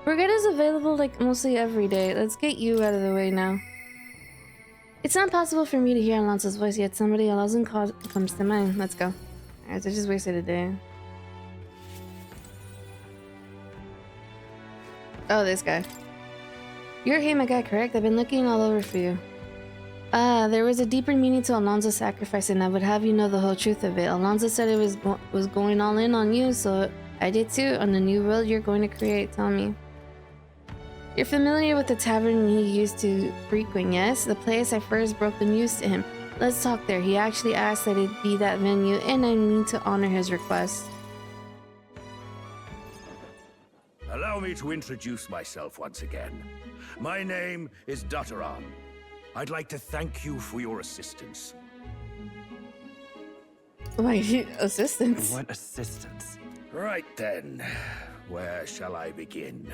Brigade is available like mostly every day. Let's get you out of the way now. It's not possible for me to hear Alonzo's voice yet. Somebody Alonzo comes to mind. Let's go. Alright, so I just wasted a day. Oh, this guy. You're Hey, my guy, correct? I've been looking all over for you. There was a deeper meaning to Alonzo's sacrifice, and I would have you know the whole truth of it. Alonzo said it was going all in on you, so I did too, on the new world you're going to create. Tell me. You're familiar with the tavern he used to frequent, yes? The place I first broke the news to him. Let's talk there. He actually asked that it be that venue, and I mean to honor his request. Allow me to introduce myself once again. My name is Dutteran. I'd like to thank you for your assistance. My assistance? What assistance? Right then, where shall I begin?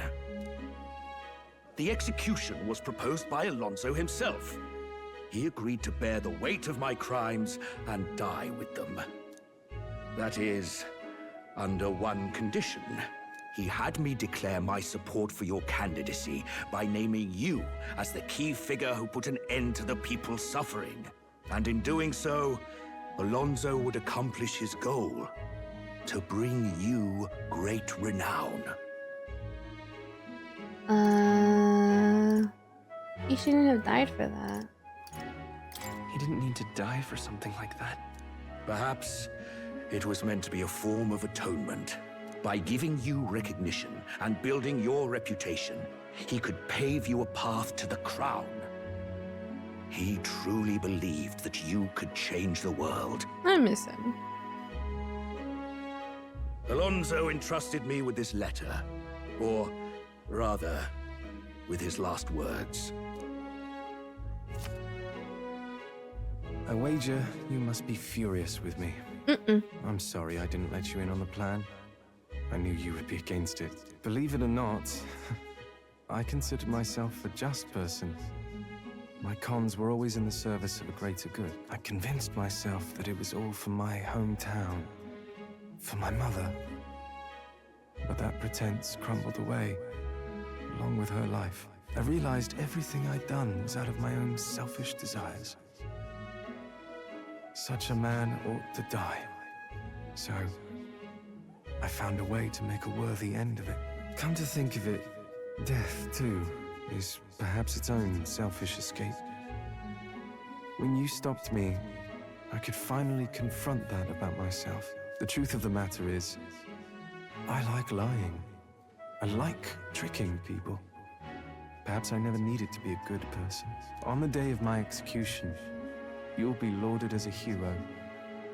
The execution was proposed by Alonzo himself. He agreed to bear the weight of my crimes and die with them. That is, under one condition. He had me declare my support for your candidacy by naming you as the key figure who put an end to the people's suffering. And in doing so, Alonzo would accomplish his goal, to bring you great renown. He shouldn't have died for that. He didn't need to die for something like that. Perhaps it was meant to be a form of atonement. By giving you recognition and building your reputation, he could pave you a path to the crown. He truly believed that you could change the world. I miss him. Alonzo entrusted me with this letter, or rather, with his last words. I wager you must be furious with me. I'm sorry I didn't let you in on the plan. I knew you would be against it. Believe it or not, I considered myself a just person. My cons were always in the service of a greater good. I convinced myself that it was all for my hometown, for my mother. But that pretense crumbled away, along with her life. I realized everything I'd done was out of my own selfish desires. Such a man ought to die. So I found a way to make a worthy end of it. Come to think of it, death, too, is perhaps its own selfish escape. When you stopped me, I could finally confront that about myself. The truth of the matter is, I like lying. I like tricking people. Perhaps I never needed to be a good person. On the day of my execution, you'll be lauded as a hero,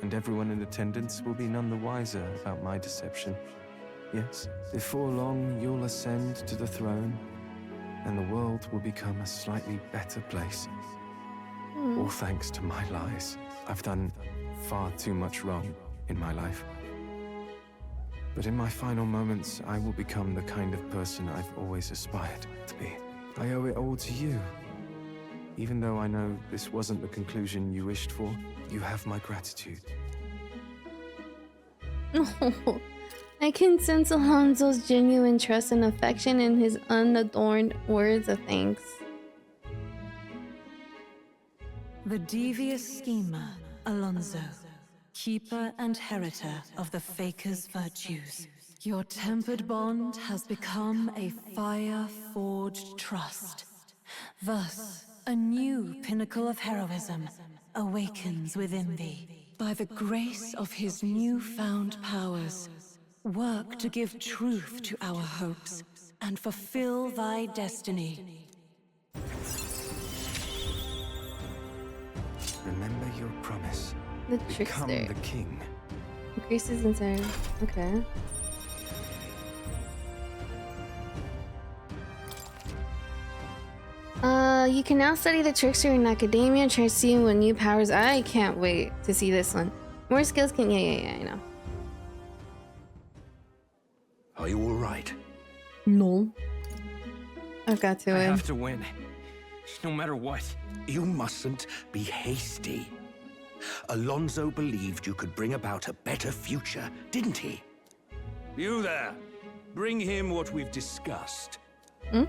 and everyone in attendance will be none the wiser about my deception. Yes, before long you'll ascend to the throne, and the world will become a slightly better place. All thanks to my lies. I've done far too much wrong in my life. But in my final moments, I will become the kind of person I've always aspired to be. I owe it all to you. Even though I know this wasn't the conclusion you wished for, you have my gratitude. No, I can sense Alonzo's genuine trust and affection in his unadorned words of thanks. The devious schemer, Alonzo, keeper and heritor of the Faker's virtues. Your tempered bond has become a fire-forged trust. Thus, a new pinnacle of heroism awakens within thee. By the grace of his newfound powers, work to give truth to our hopes and fulfill thy destiny. Remember your promise. The Become trickster. the king. Increases inside. Okay. You can now study the trickster in academia and try seeing what new powers. I can't wait to see this one. More skills can. Yeah, I know. Are you all right? No. I've got to I win. have to win, no matter what. You mustn't be hasty. Alonzo believed you could bring about a better future, didn't he? You there, bring him what we've discussed. Hmm?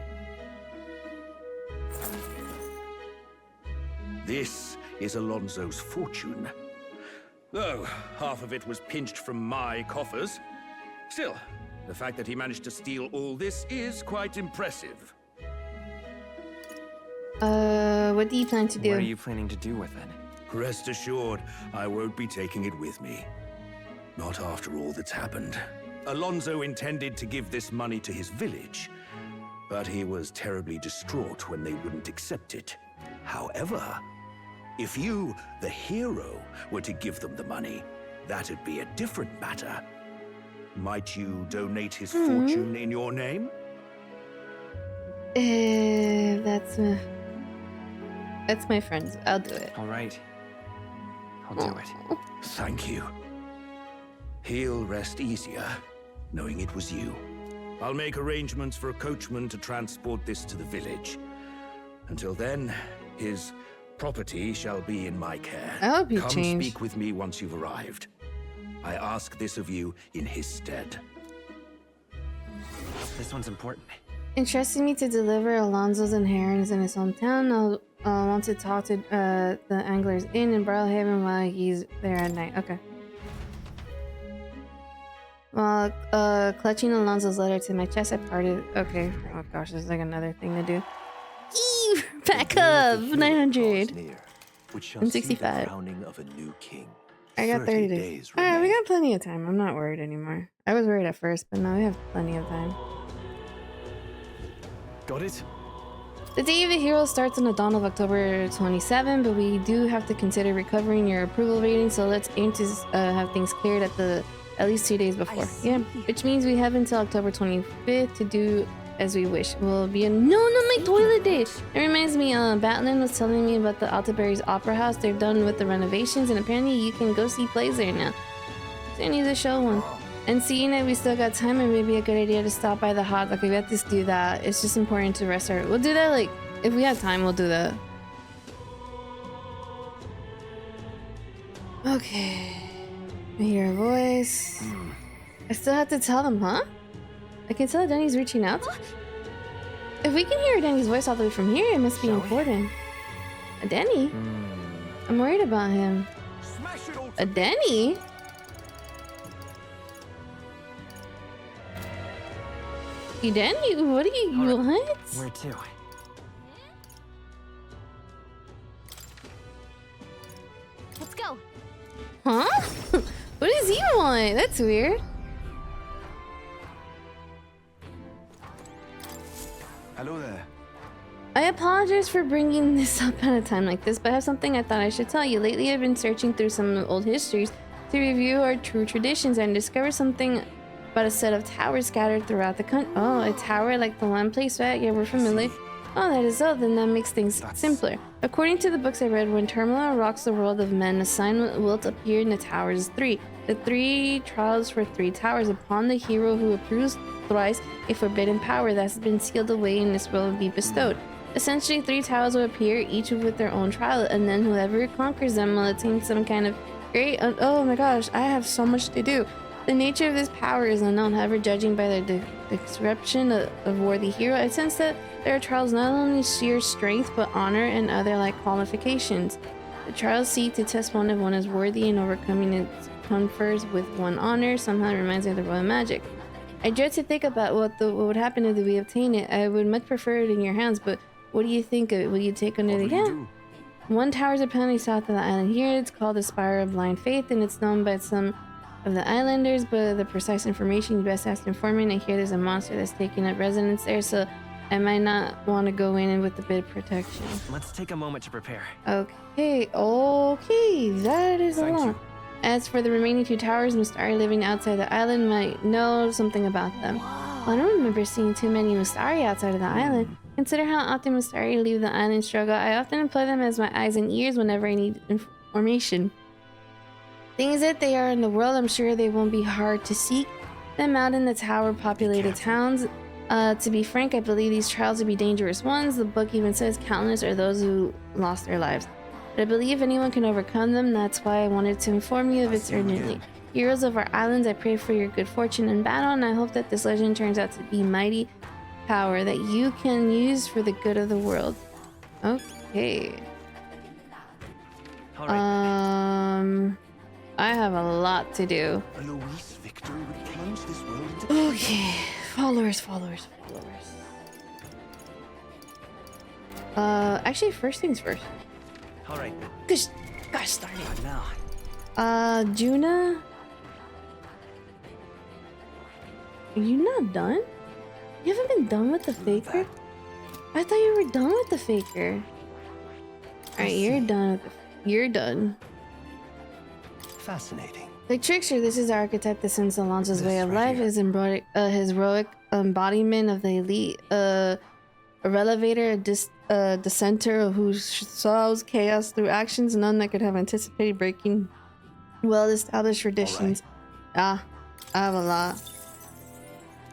This is Alonzo's fortune. Though half of it was pinched from my coffers. Still, the fact that he managed to steal all this is quite impressive. What do you plan to do? What are you planning to do with it? Rest assured, I won't be taking it with me. Not after all that's happened. Alonzo intended to give this money to his village, but he was terribly distraught when they wouldn't accept it. However, if you, the hero, were to give them the money, that'd be a different matter. Might you donate his fortune in your name? That's my friend's. I'll do it. All right. I'll do it. Thank you. He'll rest easier, knowing it was you. I'll make arrangements for a coachman to transport this to the village. Until then, his property shall be in my care. I hope you Come change. speak with me once you've arrived. I ask this of you in his stead. This one's important. Entrusting me to deliver Alonzo's inheritance in his hometown. I'll want to talk to the Angler's Inn in Barrelhaven while he's there at night. Okay. While clutching Alonzo's letter to my chest, I parted. Okay. Oh gosh, there's like another thing to do. Eee! Back up! 900. And 65. I got 30 days. Alright, we got plenty of time. I'm not worried anymore. I was worried at first, but now we have plenty of time. Got it? The Day of the Hero starts on the dawn of October 27, but we do have to consider recovering your approval rating, so let's aim to have things cleared at least 2 days before. Yeah, which means we have until October 25th to do as we wish. We'll be in— No, not my toilet day! It reminds me, Batlin was telling me about the Altaberry's Opera House. They're done with the renovations, and apparently you can go see plays there now. So I need to show one. And seeing that we still got time, it may be a good idea to stop by the hot. Okay, we have to do that. It's just important to rest our— We'll do that, like, if we have time, we'll do that. Okay. I hear a voice. I still have to tell them, huh? I can tell Danny's reaching out. If we can hear Danny's voice all the way from here, it must be important. A Danny? I'm worried about him. A Danny? You Danny? What are you— what? Where to? Let's go. Huh? What does he want? That's weird. Hello there. I apologize for bringing this up at a time like this, but I have something I thought I should tell you. Lately, I've been searching through some old histories to review our true traditions and discovered something about a set of towers scattered throughout the country. Oh, a tower like the one place, right? Yeah, we're familiar. Oh, that is so. Then that makes things simpler. According to the books I read, when Termina rocks the world of men, a sign will appear in the towers 3. The 3 trials for 3 towers. Upon the hero who approves thrice, a forbidden power that's been sealed away in this world will be bestowed. Essentially, 3 towers will appear, each with their own trial, and then whoever conquers them will attain some kind of great— oh my gosh, I have so much to do. The nature of this power is unknown, however, judging by the description of worthy hero, I sense that there are trials not only sheer strength, but honor and other like qualifications. The trials seek to test one if one is worthy, and overcoming it confers with one honor. Somehow it reminds me of the royal magic. I dread to think about what would happen if we obtain it. I would much prefer it in your hands, but what do you think of it? Will you take under the— yeah. 1 tower is apparently south of the island here. It's called the Spire of Blind Faith, and it's known by some of the islanders, but the precise information you best ask informant. I hear there's a monster that's taking up residence there, so I might not want to go in with a bit of protection. Let's take a moment to prepare. Okay, that is a lot. As for the remaining 2 towers, Mustari living outside the island might know something about them. Well, I don't remember seeing too many Mustari outside of the island. Consider how often Mustari leave the island struggle. I often employ them as my eyes and ears whenever I need information. Things that they are in the world, I'm sure they won't be hard to seek them out in the tower-populated towns. To be frank, I believe these trials to be dangerous ones. The book even says countless are those who lost their lives. But I believe anyone can overcome them. That's why I wanted to inform you of it urgently. Heroes of our islands, I pray for your good fortune in battle, and I hope that this legend turns out to be mighty power that you can use for the good of the world. Okay. All right. I have a lot to do. A Luis victory would plunge this world into Okay. Followers. Actually, first things first. All right then. Gosh darn it. Now. Juna? Are you not done? You haven't been done with the faker? I thought you were done with the faker. Alright, you're done with you're done. Fascinating. The trickster, this is the archetype that sends Alonzo's way of life, his heroic embodiment of the elite, a relevator, a dissenter who sows chaos through actions, none that could have anticipated breaking well-established traditions. Ah, I have a lot.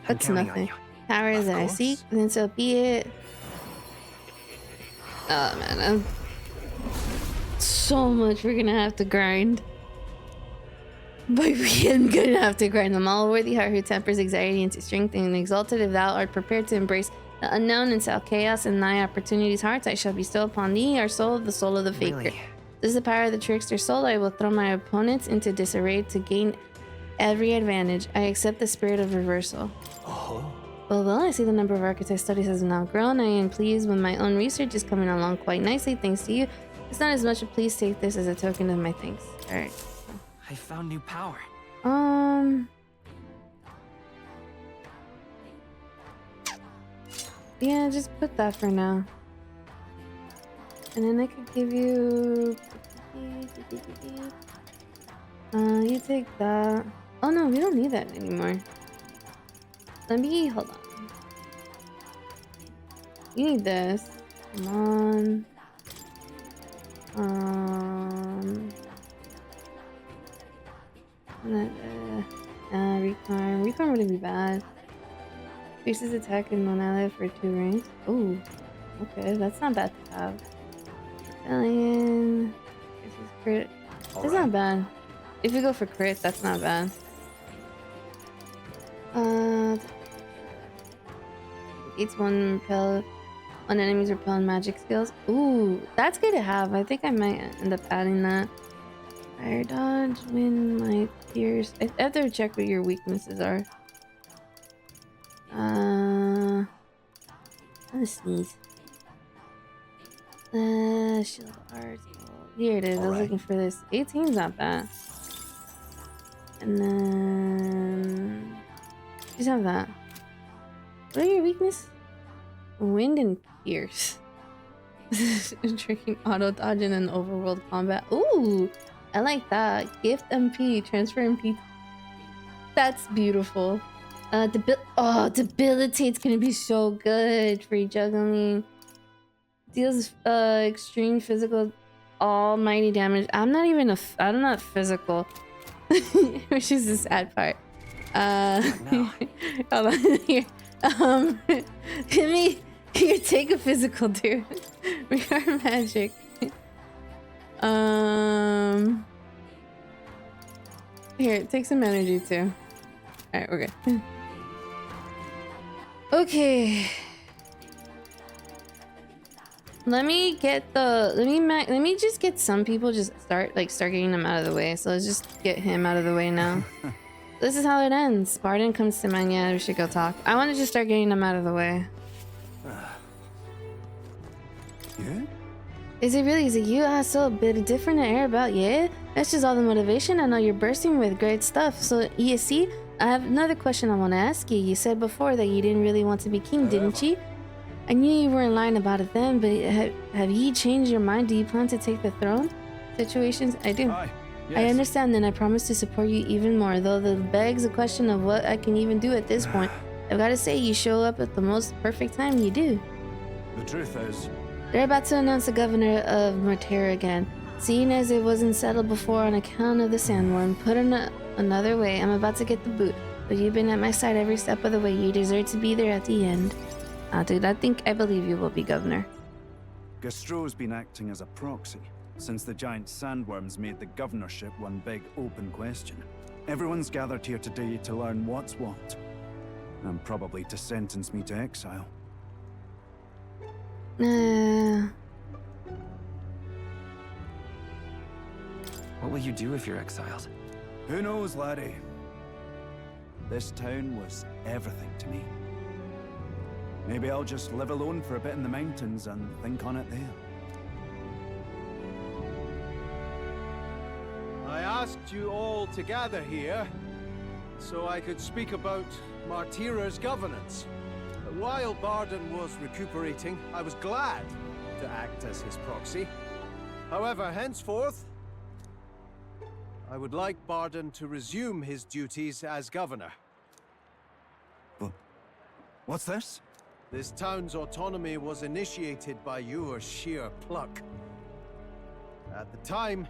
That's nothing. Power that I seek, then so be it. Oh man, so much we're gonna have to grind. But we're gonna have to grind them all. Worthy heart who tempers anxiety into strength and exalted, if thou art prepared to embrace the unknown and sow chaos in thy opportunities' hearts, I shall bestow upon thee, our soul, the soul of the faker. Really? This is the power of the trickster soul. I will throw my opponents into disarray to gain every advantage. I accept the spirit of reversal. Oh. Well, I see the number of archetype studies has now grown. I am pleased when my own research is coming along quite nicely, thanks to you. It's not as much a please take this as a token of my thanks. Alright. I found new power. Yeah, just put that for now. And then I could give you... you take that. Oh no, we don't need that anymore. Let me... hold on. You need this. Come on. Recon. Recon wouldn't be bad. Increases attack and non-ally for 2 ranks. Ooh. Okay, that's not bad to have. Rebellion. This is crit. That's not bad. If you go for crit, that's not bad. It's one repel on enemies repelling magic skills. Ooh, that's good to have. I think I might end up adding that. Fire dodge, wind, might, pierce. I have to check what your weaknesses are. I'm gonna sneeze. Shield arts. Here it is. I was looking for this. 18's not bad. And then just have that. What are your weaknesses? Wind and pierce. Tricking auto dodge and then overworld combat. Ooh, I like that. Gift MP, transfer MP. That's beautiful. Debilitate's gonna be so good for juggling. Deals extreme physical almighty damage. I'm not physical. Which is the sad part. Hold on here. Give me here, take a physical, dude. We are magic. Here, take some energy too. Alright, we're good. Okay. Let me just get some people start getting them out of the way. So let's just get him out of the way now. This is how it ends. Bardon comes to mind. Yeah, we should go talk. I want to just start getting them out of the way. Yeah? Is it you? So a bit different air about, yeah? That's just all the motivation. I know you're bursting with great stuff. So, you see, I have another question I want to ask you. You said before that you didn't really want to be king, didn't you? I knew you weren't lying about it then, but have you changed your mind? Do you plan to take the throne? Situations? I do. Aye. Yes. I understand, and I promise to support you even more, though that begs a question of what I can even do at this point. I've got to say, you show up at the most perfect time, you do. The truth is... They're about to announce the governor of Mortera again. Seeing as it wasn't settled before on account of the sandworm, put in another way, I'm about to get the boot. But you've been at my side every step of the way. You deserve to be there at the end. Dude, I believe you will be governor. Gastro's been acting as a proxy since the giant sandworms made the governorship one big open question. Everyone's gathered here today to learn what's what. and probably to sentence me to exile. What will you do if you're exiled? Who knows, laddie? This town was everything to me. Maybe I'll just live alone for a bit in the mountains and think on it there. I asked you all to gather here so I could speak about Martira's governance. While Bardon was recuperating, I was glad to act as his proxy. However, henceforth, I would like Bardon to resume his duties as governor. What's this? This town's autonomy was initiated by your sheer pluck. At the time,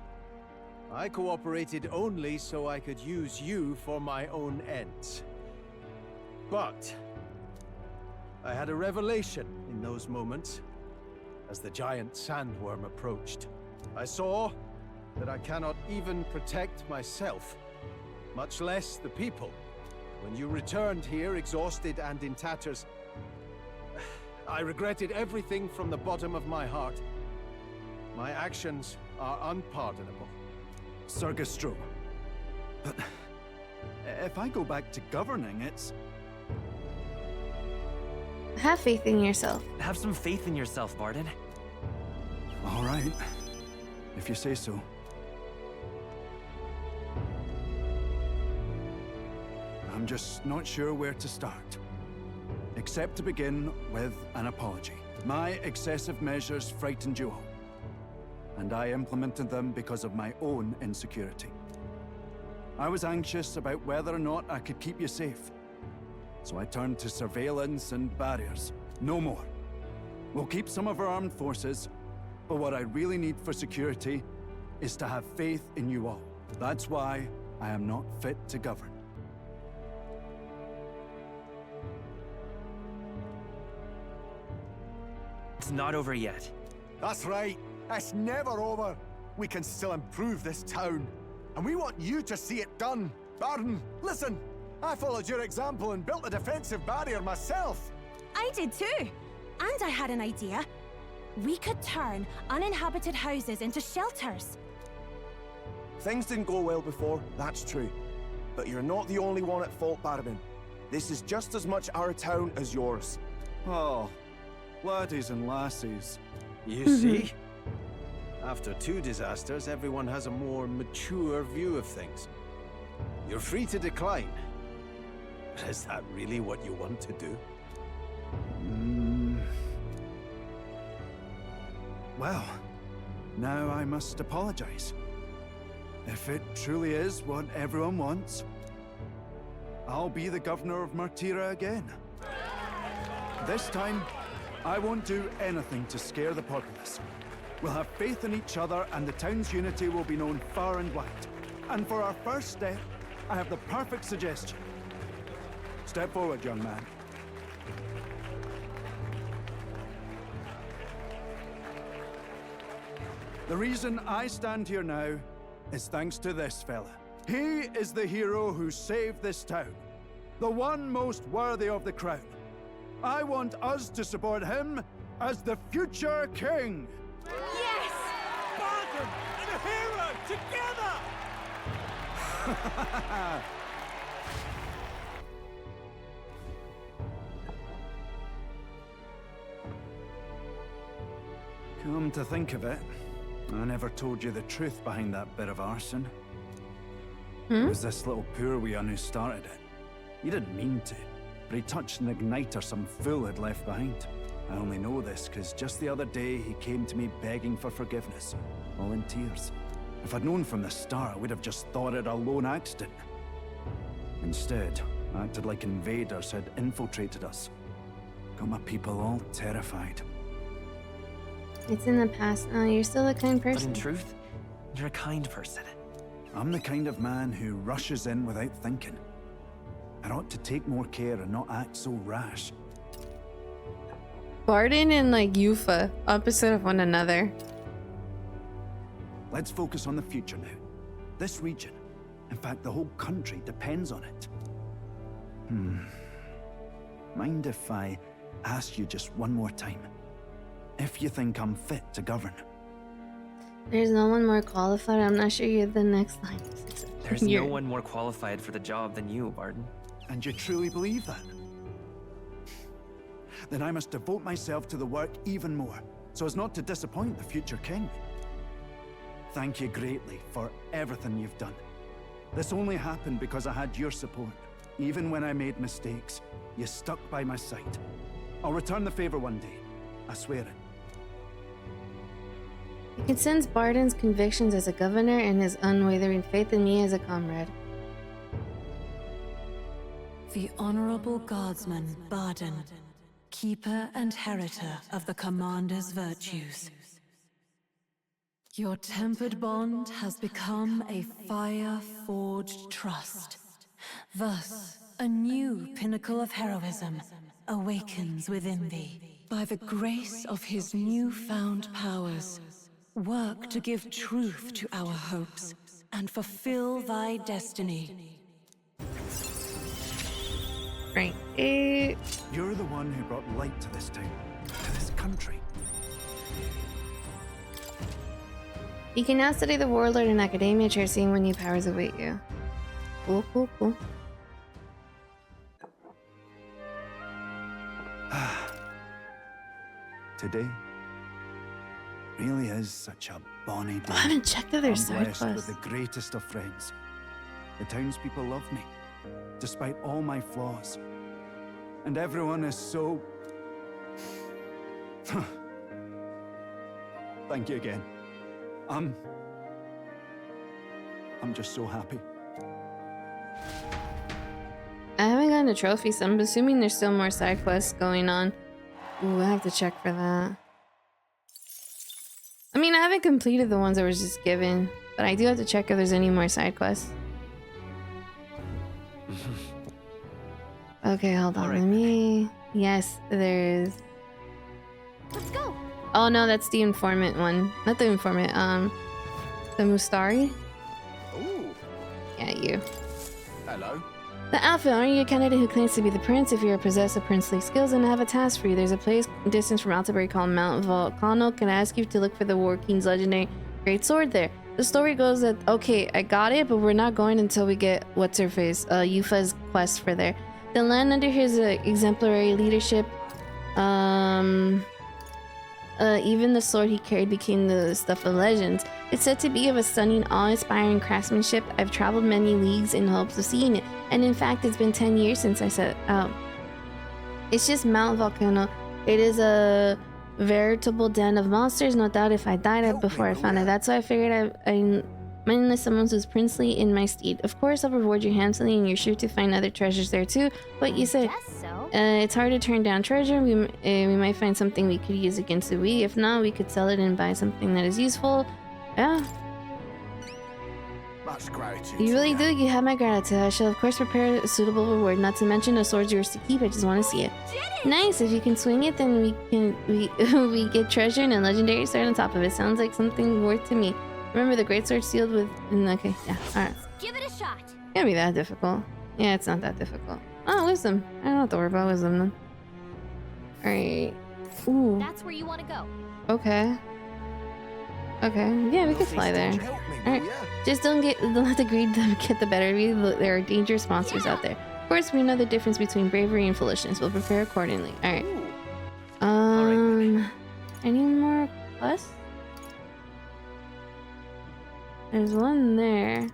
I cooperated only so I could use you for my own ends. But I had a revelation in those moments as the giant sandworm approached. I saw that I cannot even protect myself, much less the people. When you returned here exhausted and in tatters, I regretted everything from the bottom of my heart. My actions are unpardonable. Sir Gastro. But if I go back to governing, it's... Have faith in yourself. Have some faith in yourself, Bardon. All right, if you say so. I'm just not sure where to start. Except to begin with an apology. My excessive measures frightened you all. And I implemented them because of my own insecurity. I was anxious about whether or not I could keep you safe. So I turned to surveillance and barriers. No more. We'll keep some of our armed forces, but what I really need for security is to have faith in you all. That's why I am not fit to govern. It's not over yet. That's right. It's never over. We can still improve this town. And we want you to see it done. Bardon, listen. I followed your example and built a defensive barrier myself. I did too. And I had an idea. We could turn uninhabited houses into shelters. Things didn't go well before, that's true. But you're not the only one at fault, Bardon. This is just as much our town as yours. Oh, laddies and lassies. You see? After two disasters, everyone has a more mature view of things. You're free to decline. But is that really what you want to do? Well, now I must apologize. If it truly is what everyone wants, I'll be the governor of Martira again. This time, I won't do anything to scare the populace. We'll have faith in each other and the town's unity will be known far and wide. And for our first step, I have the perfect suggestion. Step forward, young man. The reason I stand here now is thanks to this fella. He is the hero who saved this town. The one most worthy of the crown. I want us to support him as the future king. Yes! Bardon and a hero together! Come to think of it, I never told you the truth behind that bit of arson. It was this little poor wee un who started it. He didn't mean to, but he touched an igniter some fool had left behind. I only know this because just the other day he came to me begging for forgiveness, all in tears. If I'd known from the start, I would have just thought it a lone accident. Instead, I acted like invaders had infiltrated us. Got my people all terrified. It's in the past now. You're still a kind But person. in truth, you're a kind person. I'm the kind of man who rushes in without thinking. I ought to take more care and not act so rash. Bardon and like Yufa, opposite of one another. Let's focus on the future now. This region, in fact the whole country, depends on it. mind if I ask you just one more time? If you think I'm fit to govern? There's no one more qualified. I'm not sure you're the next line. There's no one more qualified for the job than you, Bardon. And you truly believe that? Then I must devote myself to the work even more, so as not to disappoint the future king. Thank you greatly for everything you've done. This only happened because I had your support. Even when I made mistakes, you stuck by my side. I'll return the favor one day. I swear it. You can sense Bardon's convictions as a governor and his unwavering faith in me as a comrade. The Honorable Guardsman, Bardon, keeper and heritor of the Commander's virtues. Your tempered bond has become a fire-forged trust. Thus, a new pinnacle of heroism awakens within thee. By the grace of his newfound powers, work to give truth to our hopes and fulfill thy destiny. Right. You're the one who brought light to this town, to this country. You can now study the warlord in academia chair, seeing what new powers await you. Cool, cool, cool. Today really is such a bonny day. Oh, I haven't checked other side blessed quests. with the greatest of friends. The townspeople love me, despite all my flaws. And everyone is so... Thank you again. I'm just so happy. I haven't gotten a trophy, so I'm assuming there's still more side quests going on. Ooh, I have to check for that. I mean, I haven't completed the ones that was just given, but I do have to check if there's any more side quests. Okay, hold on. Right. Let me... Yes, there is. Let's go. Oh no, that's the informant one. Not the informant, the Mustari? Ooh, Yeah, you. hello. The outfit, aren't you a candidate who claims to be the prince? If you're possessed of princely skills, then I have a task for you. There's a place distance from Altabury called Mount Volcano. Can I ask you to look for the War King's legendary great sword there? The story goes that, okay, I got it, but we're not going until we get what's-her-face, Yufa's quest for there. The land under his exemplary leadership, even the sword he carried became the stuff of legends. It's said to be of a stunning, awe-inspiring craftsmanship. I've traveled many leagues in hopes of seeing it, and in fact, it's been 10 years since I set out. It's just Mount Volcano. It is a veritable den of monsters. No doubt if I died before I found it. That's why I figured I mindless someone who's princely in my steed. Of course, I'll reward you handsomely, and you're sure to find other treasures there too. What you say? Guess so. It's hard to turn down treasure. We might find something we could use against the Wii. If not, we could sell it and buy something that is useful. Yeah. Much gratitude. You really to do. You have my gratitude. I shall of course prepare a suitable reward. Not to mention the sword's yours to keep. I just want to see it. Nice. If you can swing it, then we get treasure and a legendary sword on top of it. Sounds like something worth to me. Remember the great sword sealed with. Okay. Yeah. All right. Give it a shot. Can't be that difficult. Yeah, it's not that difficult. Oh, wisdom. I don't have to worry about wisdom then. All right. Ooh. That's where you want to go. Okay. Okay. Yeah, we could fly there. help me, Alright. will ya? Just don't let the greed get the better of you. There are dangerous monsters out there. Of course, we know the difference between bravery and foolishness. We'll prepare accordingly. Alright. Ooh, Any more quests? There's one there.